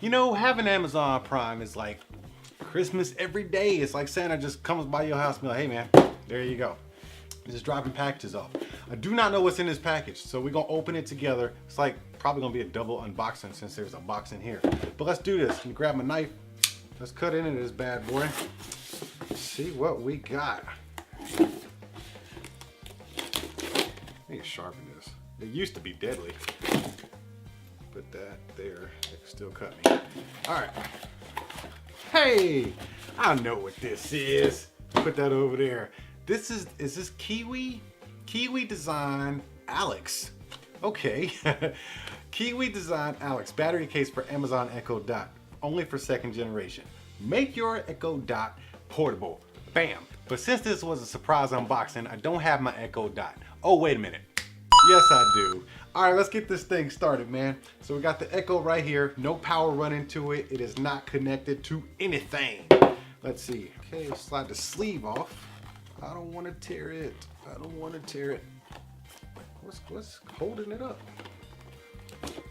You know, having Amazon Prime is like Christmas every day. It's like Santa just comes by your house and be like, hey man, there you go. Just dropping packages off. I do not know what's in this package, so we're gonna open it together. It's like probably gonna be a double unboxing since there's a box in here. But let's do this. Let me grab my knife. Let's cut into this bad boy. See what we got. I need to sharpen this. It used to be deadly. Put that there. It can still cut me. All right. Hey, I know what this is. Put that over there. Is this Kiwi? Kiwi Design Alex. Okay. Kiwi Design Alex battery case for Amazon Echo Dot. Only for second generation. Make your Echo Dot portable. Bam. But since this was a surprise unboxing, I don't have my Echo Dot. Oh, wait a minute. Yes, I do. All right, let's get this thing started, man. So we got the Echo right here. No power running to it. It is not connected to anything. Let's see. Okay, let's slide the sleeve off. I don't want to tear it. I don't want to tear it. What's holding it up?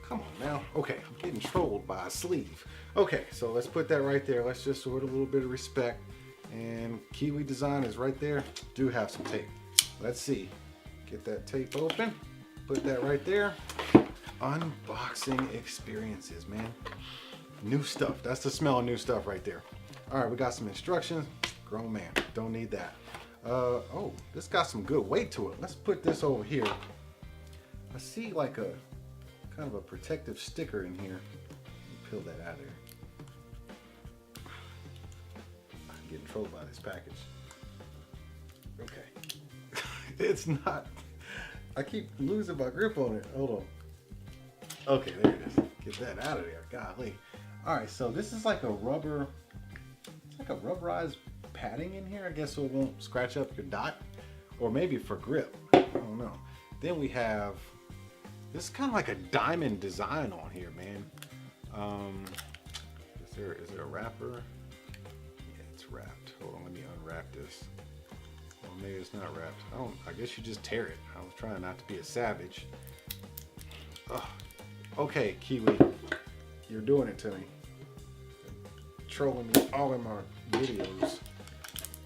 Come on now. Okay, I'm getting trolled by a sleeve. Okay, so let's put that right there. Let's just sort a little bit of respect. And Kiwi Design is right there. Do have some tape. Let's see. Get that tape open. Put that right there. Unboxing experiences, man. New stuff. That's the smell of new stuff right there. All right, we got some instructions. Grown man. Don't need that. Oh, this got some good weight to it. Let's put this over here. I see like a kind of a protective sticker in here. Peel that out of there. I'm getting trolled by this package. Okay. It's not. I keep losing my grip on it. Hold on. Okay, there it is. Get that out of there. Golly. All right, so this is like a rubber. It's like a rubberized padding in here, I guess, so it won't scratch up your dot, or maybe for grip. I don't know. Then we have this is kind of like a diamond design on here, man. Is there a wrapper? Yeah, it's wrapped. Hold on, let me unwrap this. Well, maybe it's not wrapped. I guess you just tear it. I was trying not to be a savage. Ugh. Okay, Kiwi, you're doing it to me. Trolling me all in my videos.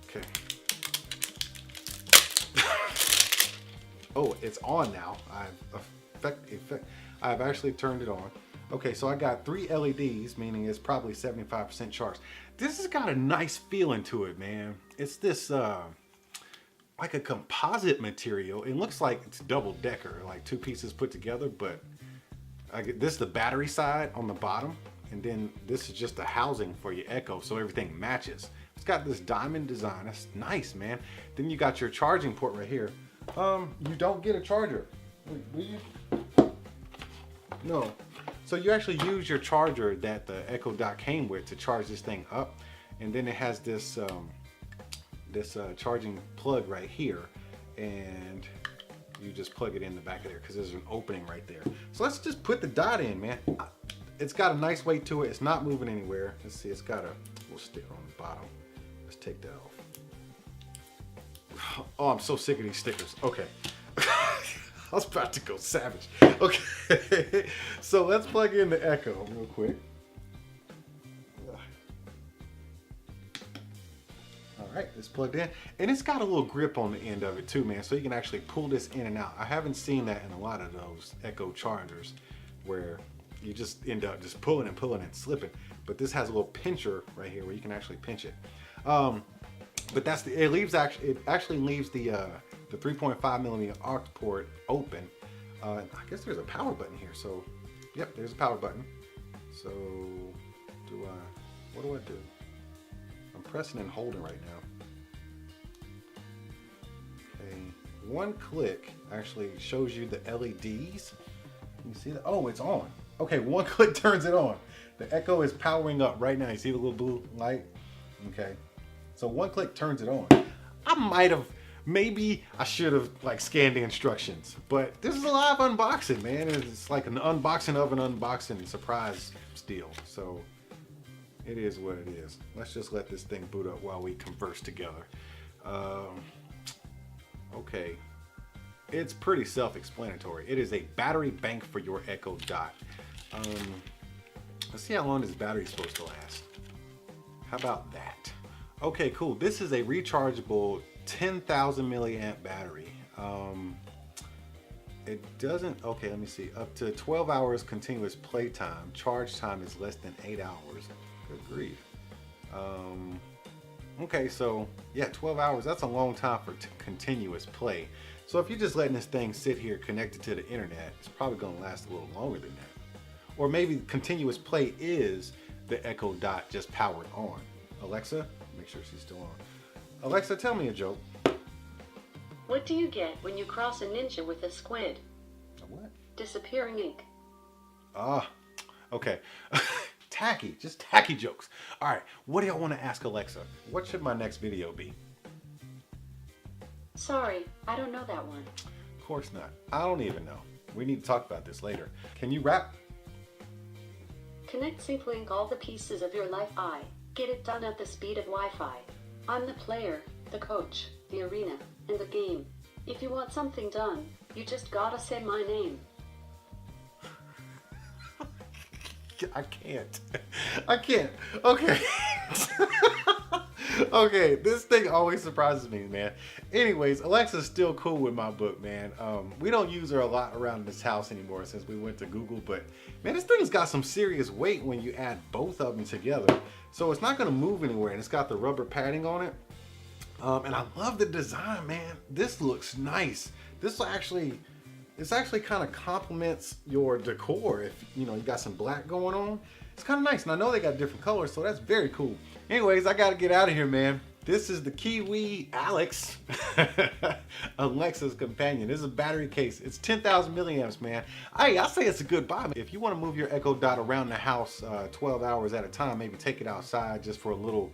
Okay. Oh, it's on now. I've actually turned it on. Okay, so I got 3 LEDs, meaning it's probably 75% charged. This has got a nice feeling to it, man. It's this like a composite material. It looks like it's double decker, like 2 pieces put together, but this is the battery side on the bottom, and then this is just the housing for your Echo, so everything matches. It's got this diamond design. That's nice, man. Then you got your charging port right here. You don't get a charger. Will you? No. So you actually use your charger that the Echo Dot came with to charge this thing up, and then it has this charging plug right here, and you just plug it in the back of there because there's an opening right there. So let's just put the dot in, man. It's got a nice weight to it. It's not moving anywhere. Let's see. It's got a little sticker on the bottom. Let's take that off. Oh, I'm so sick of these stickers. Okay. I was about to go savage. Okay. So let's plug in the Echo real quick. All right, it's plugged in. And it's got a little grip on the end of it too, man. So you can actually pull this in and out. I haven't seen that in a lot of those Echo chargers where you just end up just pulling and slipping. But this has a little pincher right here where you can actually pinch it. But that's it actually leaves the 3.5 millimeter aux port open. I guess there's a power button here. So, yep, there's a power button. So, what do I do? I'm pressing and holding right now. Okay, one click actually shows you the LEDs. You see that? Oh, it's on. Okay, one click turns it on. The Echo is powering up right now. You see the little blue light? Okay. So one click turns it on. Maybe I should have like scanned the instructions, but this is a live unboxing, man. It's like an unboxing of an unboxing surprise deal. So it is what it is. Let's just let this thing boot up while we converse together. Okay. It's pretty self-explanatory. It is a battery bank for your Echo Dot. Let's see how long this battery's supposed to last. How about that? Okay, cool. This is a rechargeable 10,000 milliamp battery. It doesn't, okay, let me see. Up to 12 hours continuous playtime. Charge time is less than 8 hours. Good grief. Okay, so yeah, 12 hours, that's a long time for continuous play. So if you're just letting this thing sit here connected to the internet, it's probably gonna last a little longer than that. Or maybe continuous play is the Echo Dot just powered on. Alexa, make sure she's still on. Alexa, tell me a joke. What do you get when you cross a ninja with a squid? A what? Disappearing ink. Ah, okay. Tacky, just tacky jokes. All right, what do y'all want to ask Alexa? What should my next video be? Sorry, I don't know that one. Of course not. I don't even know. We need to talk about this later. Can you rap? Connect, sync, link all the pieces of your life. I get it done at the speed of Wi-Fi. I'm the player, the coach, the arena, and the game. If you want something done, you just gotta say my name. I can't. I can't. Okay. Okay, this thing always surprises me, man. Anyways, Alexa's still cool with my book, man. We don't use her a lot around this house anymore since we went to Google, but man, this thing's got some serious weight when you add both of them together. So it's not gonna move anywhere, and it's got the rubber padding on it. And I love the design, man. This looks nice. This actually kind of complements your decor. If you know you got some black going on, it's kind of nice. And I know they got different colors, so that's very cool. Anyways, I gotta get out of here, man. This is the Kiwi Alex, Alexa's companion. This is a battery case. It's 10,000 milliamps, man. I say it's a good buy. If you want to move your Echo Dot around the house 12 hours at a time, maybe take it outside just for a little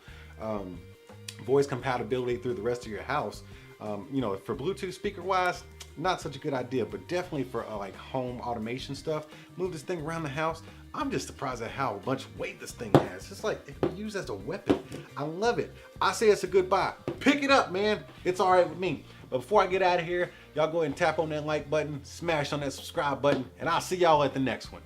voice compatibility through the rest of your house. You know, for Bluetooth speaker wise, not such a good idea, but definitely for like home automation stuff, move this thing around the house. I'm just surprised at how much weight this thing has. It's like it can be used as a weapon. I love it. I say it's a good buy. Pick it up, man. It's all right with me. But before I get out of here, y'all go ahead and tap on that like button, smash on that subscribe button, and I'll see y'all at the next one.